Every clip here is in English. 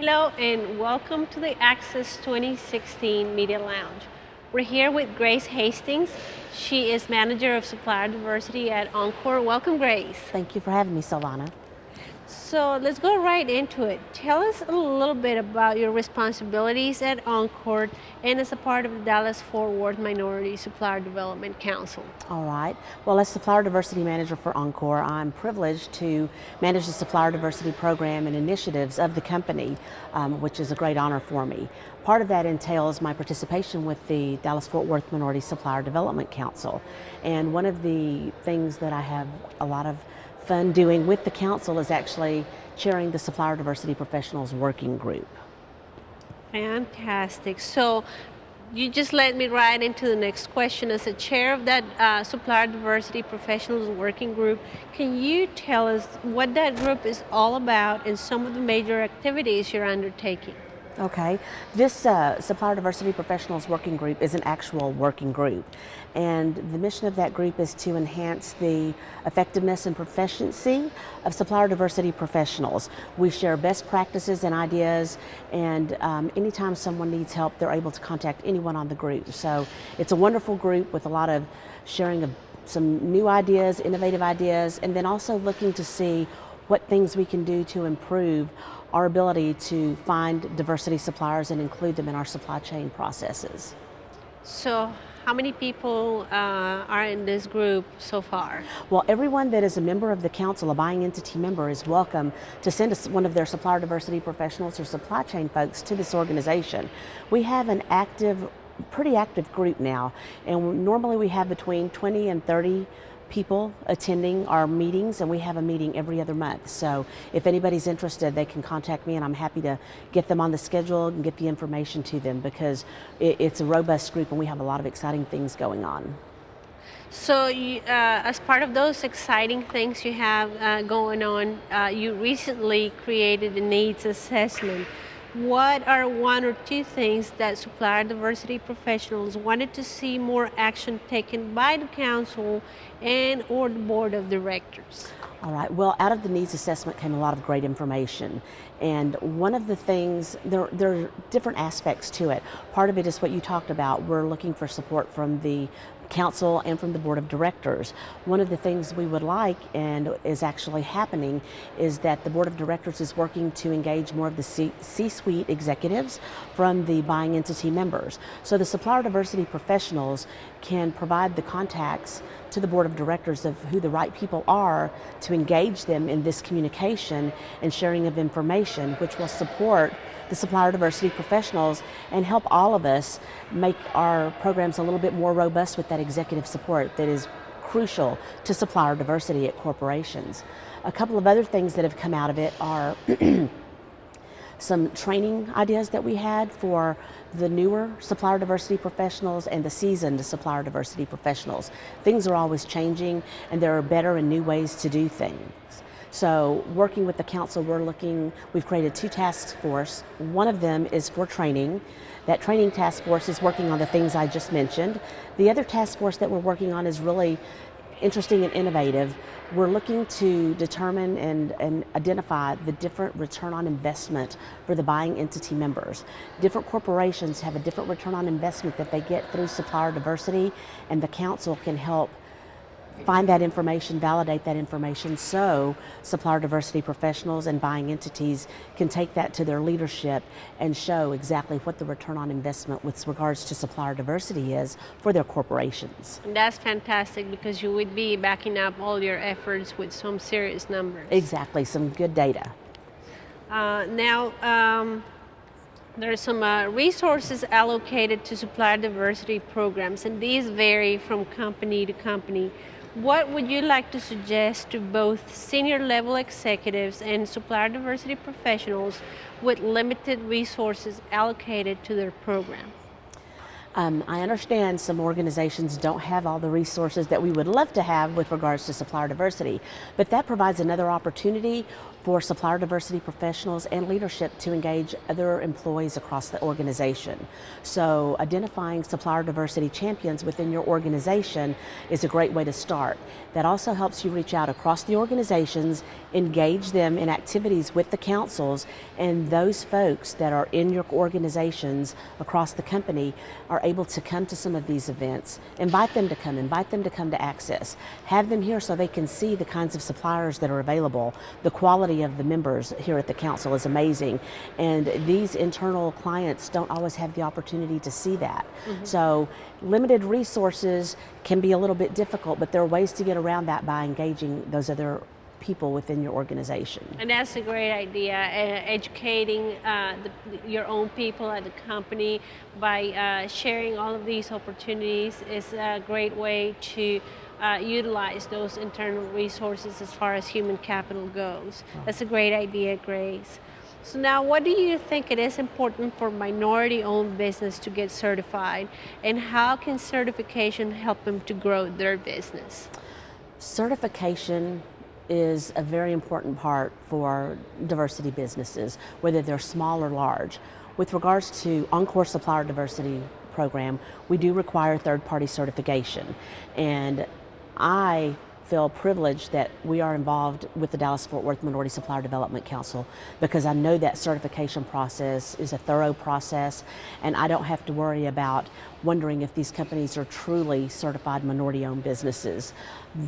Hello and welcome to the Access 2016 Media Lounge. We're here with Grace Hastings. She is Manager of Supplier Diversity at ONCOR. Welcome, Grace. Thank you for having me, Silvana. So let's go right into it. Tell us a little bit about your responsibilities at ONCOR and as a part of the Dallas-Fort Worth Minority Supplier Development Council. All right. Well, as Supplier Diversity Manager for ONCOR, I'm privileged to manage the Supplier Diversity Program and initiatives of the company, which is a great honor for me. Part of that entails my participation with the Dallas-Fort Worth Minority Supplier Development Council. And one of the things that I have a lot of fun doing with the council is actually chairing the Supplier Diversity Professionals Working Group. Fantastic. So you just led me right into the next question. As a chair of that Supplier Diversity Professionals Working Group, can you tell us what that group is all about and some of the major activities you're undertaking? Okay, this Supplier Diversity Professionals Working Group is an actual working group, and the mission of that group is to enhance the effectiveness and proficiency of supplier diversity professionals. We share best practices and ideas, and anytime someone needs help, they're able to contact anyone on the group. So it's a wonderful group with a lot of sharing of some new ideas, innovative ideas, and then also looking to see what things we can do to improve our ability to find diversity suppliers and include them in our supply chain processes. So how many people are in this group so far? Well, everyone that is a member of the council, a buying entity member, is welcome to send us one of their supplier diversity professionals or supply chain folks to this organization. We have an pretty active group now, and normally we have between 20 and 30 people attending our meetings, and we have a meeting every other month. So if anybody's interested, they can contact me, and I'm happy to get them on the schedule and get the information to them, because it's a robust group and we have a lot of exciting things going on. So as part of those exciting things you have going on, you recently created a needs assessment. What are one or two things that supplier diversity professionals wanted to see more action taken by the council and or the board of directors? All right, well, out of the needs assessment came a lot of great information. And one of the things, there are different aspects to it. Part of it is what you talked about. We're looking for support from the council and from the board of directors. One of the things we would like, and is actually happening, is that the board of directors is working to engage more of the C-suite executives from the buying entity members. So the supplier diversity professionals can provide the contacts to the board of directors of who the right people are to engage them in this communication and sharing of information, which will support the supplier diversity professionals and help all of us make our programs a little bit more robust with that executive support that is crucial to supplier diversity at corporations. A couple of other things that have come out of it are some training ideas that we had for the newer supplier diversity professionals and the seasoned supplier diversity professionals. Things are always changing, and there are better and new ways to do things. So working with the council, we've created two task forces. One of them is for training. That training task force is working on the things I just mentioned. The other task force that we're working on is really interesting and innovative. We're looking to determine and identify the different return on investment for the buying entity members. Different corporations have a different return on investment that they get through supplier diversity, and the council can help find that information, validate that information, so supplier diversity professionals and buying entities can take that to their leadership and show exactly what the return on investment with regards to supplier diversity is for their corporations. And that's fantastic, because you would be backing up all your efforts with some serious numbers. Exactly, some good data. There are some resources allocated to supplier diversity programs, and these vary from company to company. What would you like to suggest to both senior level executives and supplier diversity professionals with limited resources allocated to their program? I understand some organizations don't have all the resources that we would love to have with regards to supplier diversity, but that provides another opportunity for supplier diversity professionals and leadership to engage other employees across the organization. So identifying supplier diversity champions within your organization is a great way to start. That also helps you reach out across the organizations, engage them in activities with the councils, and those folks that are in your organizations across the company are able to come to some of these events. Invite them to come to Access. Have them here so they can see the kinds of suppliers that are available. The quality of the members here at the council is amazing, and these internal clients don't always have the opportunity to see that. So limited resources can be a little bit difficult, but there are ways to get around that by engaging those other people within your organization. And that's a great idea, educating your own people at the company by sharing all of these opportunities is a great way to utilize those internal resources as far as human capital goes. That's a great idea, Grace. So now, what do you think it is important for minority-owned business to get certified, and how can certification help them to grow their business? Certification is a very important part for diversity businesses, whether they're small or large. With regards to ONCOR Supplier Diversity Program, we do require third-party certification, and I feel privileged that we are involved with the Dallas-Fort Worth Minority Supplier Development Council, because I know that certification process is a thorough process, and I don't have to worry about wondering if these companies are truly certified minority-owned businesses.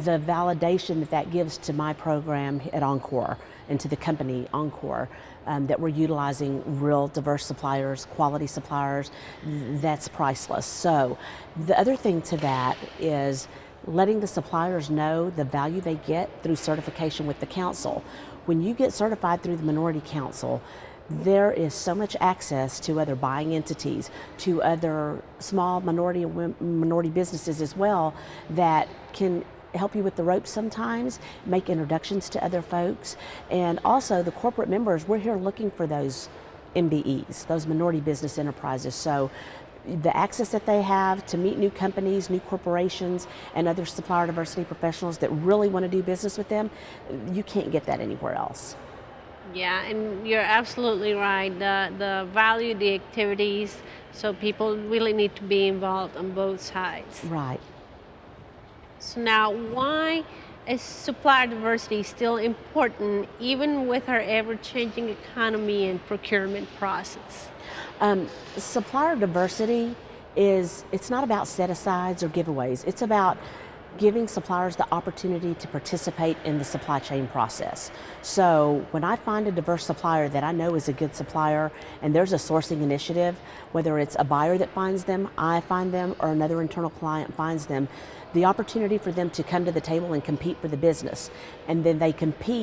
The validation that that gives to my program at ONCOR and to the company ONCOR, that we're utilizing real diverse suppliers, quality suppliers, that's priceless. So the other thing to that is letting the suppliers know the value they get through certification with the council. When you get certified through the Minority Council, there is so much access to other buying entities, to other small minority businesses as well, that can help you with the ropes sometimes, make introductions to other folks, and also the corporate members. We're here looking for those MBEs, those minority business enterprises. So the access that they have to meet new companies, new corporations, and other supplier diversity professionals that really want to do business with them, you can't get that anywhere else. Yeah, and you're absolutely right. The value, the activities, so people really need to be involved on both sides. Right. So now, why is supplier diversity still important even with our ever-changing economy and procurement process? Supplier diversity it's not about set-asides or giveaways. It's about giving suppliers the opportunity to participate in the supply chain process. So when I find a diverse supplier that I know is a good supplier, and there's a sourcing initiative, whether it's a buyer that finds them, I find them, or another internal client finds them, the opportunity for them to come to the table and compete for the business. And then they compete